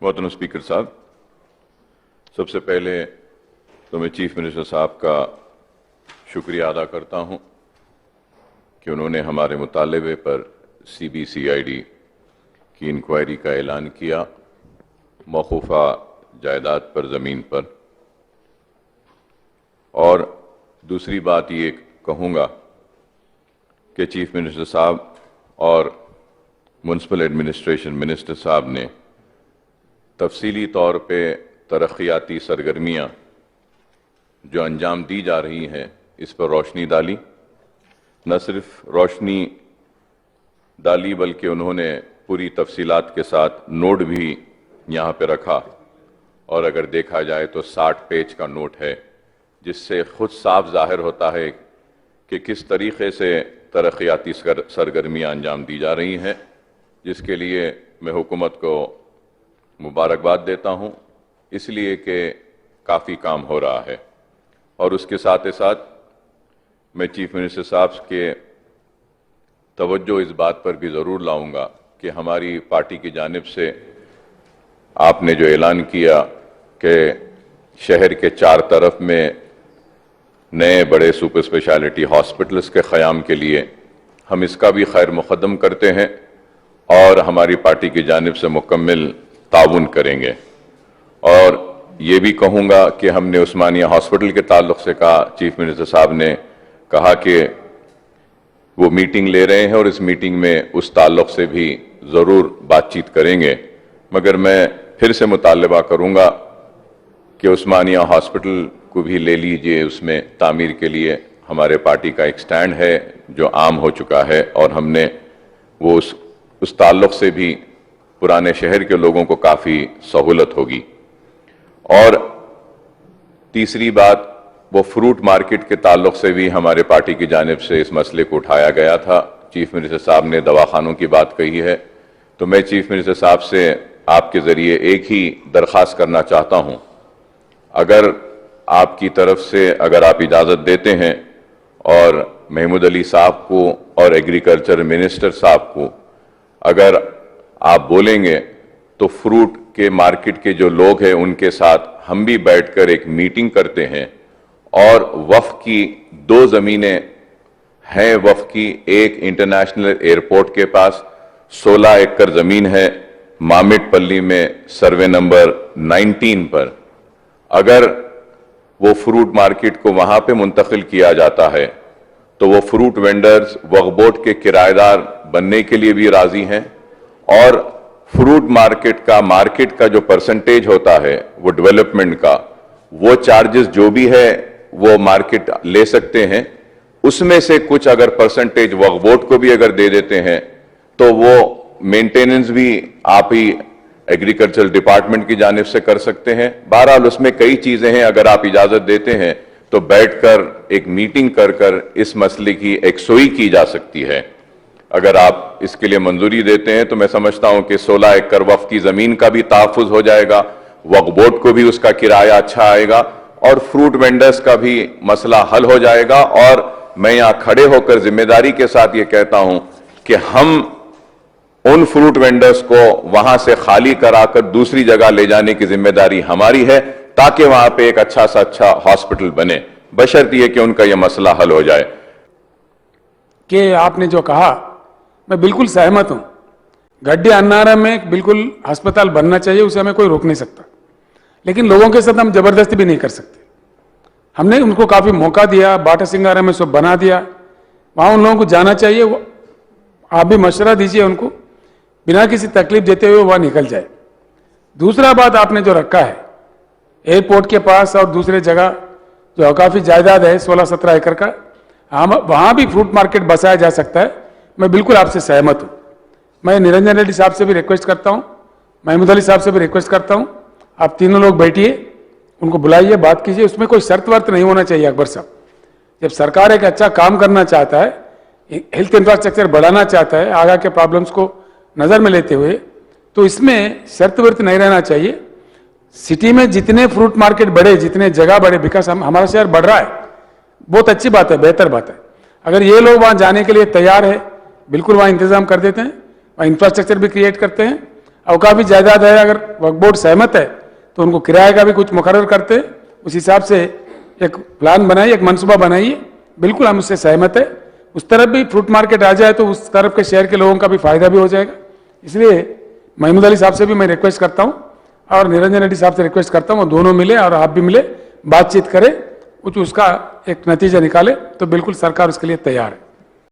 मोहतरम स्पीकर साहब, सबसे पहले तो मैं चीफ मिनिस्टर साहब का शुक्रिया अदा करता हूं कि उन्होंने हमारे मुतालबे पर CBCID की इंक्वायरी का ऐलान किया मौकूफ़ा जायदाद पर, ज़मीन पर। और दूसरी बात ये कहूँगा कि चीफ मिनिस्टर साहब और म्युनिसिपल एडमिनिस्ट्रेशन मिनिस्टर साहब ने तफसीली तौर पे तरक्याती सरगर्मियाँ जो अंजाम दी जा रही हैं इस पर रोशनी डाली। न सिर्फ रोशनी डाली बल्कि उन्होंने पूरी तफसीलात के साथ नोट भी यहाँ पे रखा, और अगर देखा जाए तो 60 पेज का नोट है, जिससे खुद साफ जाहिर होता है कि किस तरीके से तरक्याती सरगर्मियाँ अंजाम दी जा रही हैं, जिसके लिए मैं हुकूमत को मुबारकबाद देता हूँ, इसलिए कि काफ़ी काम हो रहा है। और उसके साथ ही साथ मैं चीफ मिनिस्टर साहब के तवज्जो इस बात पर भी ज़रूर लाऊंगा कि हमारी पार्टी की जानिब से आपने जो ऐलान किया कि शहर के 4 तरफ में नए बड़े सुपर स्पेशलिटी हॉस्पिटल्स के क़याम के लिए हम इसका भी खैर मुक़द्दम करते हैं और हमारी पार्टी की जानिब से मुकम्मल ताउन करेंगे। और ये भी कहूँगा कि हमने उस्मानिया हॉस्पिटल के ताल्लुक़ से कहा, चीफ मिनिस्टर साहब ने कहा कि वो मीटिंग ले रहे हैं और इस मीटिंग में उस ताल्लुक़ से भी ज़रूर बातचीत करेंगे, मगर मैं फिर से मुतालबा करूँगा कि उस्मानिया हॉस्पिटल को भी ले लीजिए। उसमें तामीर के लिए हमारे पार्टी का एक स्टैंड है जो आम हो चुका है, और हमने वो उस ताल्लुक़ से भी पुराने शहर के लोगों को काफ़ी सहूलत होगी। और तीसरी बात, वो फ्रूट मार्केट के ताल्लुक़ से भी हमारे पार्टी की जानिब से इस मसले को उठाया गया था। चीफ मिनिस्टर साहब ने दवाखानों की बात कही है, तो मैं चीफ मिनिस्टर साहब से आपके ज़रिए एक ही दरख्वास्त करना चाहता हूँ, अगर आपकी तरफ से अगर आप इजाज़त देते हैं और महमूद अली साहब को और एग्रीकल्चर मिनिस्टर साहब को अगर आप बोलेंगे तो फ्रूट के मार्केट के जो लोग हैं उनके साथ हम भी बैठकर एक मीटिंग करते हैं। और वफ़ की 2 ज़मीनें हैं, वफ़ की एक इंटरनेशनल एयरपोर्ट के पास 16 एकड़ ज़मीन है मामिटपल्ली में सर्वे नंबर 19 पर। अगर वो फ्रूट मार्केट को वहाँ पे मुंतकिल किया जाता है तो वो फ्रूट वेंडर्स वक्फ बोर्ड के किराएदार बनने के लिए भी राज़ी हैं, और फ्रूट मार्केट का जो परसेंटेज होता है वो डेवलपमेंट का, वो चार्जेस जो भी है वो मार्केट ले सकते हैं। उसमें से कुछ अगर परसेंटेज वक्फ बोर्ड को भी अगर दे देते हैं तो वो मेंटेनेंस भी आप ही एग्रीकल्चर डिपार्टमेंट की जानिब से कर सकते हैं। बहरहाल उसमें कई चीज़ें हैं, अगर आप इजाज़त देते हैं तो बैठकर एक मीटिंग कर इस मसले की एकसोई की जा सकती है। अगर आप इसके लिए मंजूरी देते हैं तो मैं समझता हूं कि 16 एकड़ वफ़ की ज़मीन का भी तहफ़्फ़ुज़ हो जाएगा, वक्फ बोर्ड को भी उसका किराया अच्छा आएगा और फ्रूट वेंडर्स का भी मसला हल हो जाएगा। और मैं यहाँ खड़े होकर जिम्मेदारी के साथ ये कहता हूं कि हम उन फ्रूट वेंडर्स को वहां से खाली कराकर दूसरी जगह ले जाने की जिम्मेदारी हमारी है, ताकि वहां पे एक अच्छा सा अच्छा हॉस्पिटल बने, बशर्ते कि उनका यह मसला हल हो जाए। कि आपने जो कहा मैं बिल्कुल सहमत हूं। गड्ढे अन्नारा में बिल्कुल अस्पताल बनना चाहिए, उसे हमें कोई रोक नहीं सकता, लेकिन लोगों के साथ हम जबरदस्ती भी नहीं कर सकते। हमने उनको काफी मौका दिया, बाटा सिंगारा में सब बना दिया, वहां उन लोगों को जाना चाहिए। आप भी मशवरा दीजिए उनको, बिना किसी तकलीफ देते हुए वहां निकल जाए। दूसरा बात आपने जो रखा है एयरपोर्ट के पास और दूसरे जगह जो काफी जायदाद है 16-17 एकड़ का, वहां भी फ्रूट मार्केट बसाया जा सकता है। मैं बिल्कुल आपसे सहमत हूं। मैं निरंजन रेड्डी साहब से भी रिक्वेस्ट करता हूं, महमूद अली साहब से भी रिक्वेस्ट करता हूं, आप तीनों लोग बैठिए, उनको बुलाइए, बात कीजिए। उसमें कोई शर्त वर्त नहीं होना चाहिए अकबर साहब। जब सरकार एक अच्छा काम करना चाहता है, हेल्थ इंफ्रास्ट्रक्चर बढ़ाना चाहता है, आगे के प्रॉब्लम्स को नजर में लेते हुए, तो इसमें शर्त वर्त नहीं रहना चाहिए। सिटी में जितने फ्रूट मार्केट बढ़े, जितने जगह बढ़े, बिकॉज हमारा शहर बढ़ रहा है, बहुत अच्छी बात है, बेहतर बात है। अगर ये लोग वहां जाने के लिए तैयार है, बिल्कुल वहां इंतजाम कर देते हैं, वहां इंफ्रास्ट्रक्चर भी क्रिएट करते हैं। अवकाफी जायदाद है, अगर वक्फ बोर्ड सहमत है तो उनको किराए का भी कुछ मुकर्रर करते हैं, उस हिसाब से एक प्लान बनाइए, एक मनसूबा बनाइए, बिल्कुल हम उससे सहमत है। उस तरफ भी फ्रूट मार्केट आ जाए तो उस तरफ के शहर के लोगों का भी फायदा भी हो जाएगा। इसलिए महमूद अली साहब से भी मैं रिक्वेस्ट करता हूं और निरंजन रेड्डी साहब से रिक्वेस्ट करता हूं, वो दोनों मिले और आप भी मिले, बातचीत करें, कुछ उसका एक नतीजा निकाले तो बिल्कुल सरकार उसके लिए तैयार है।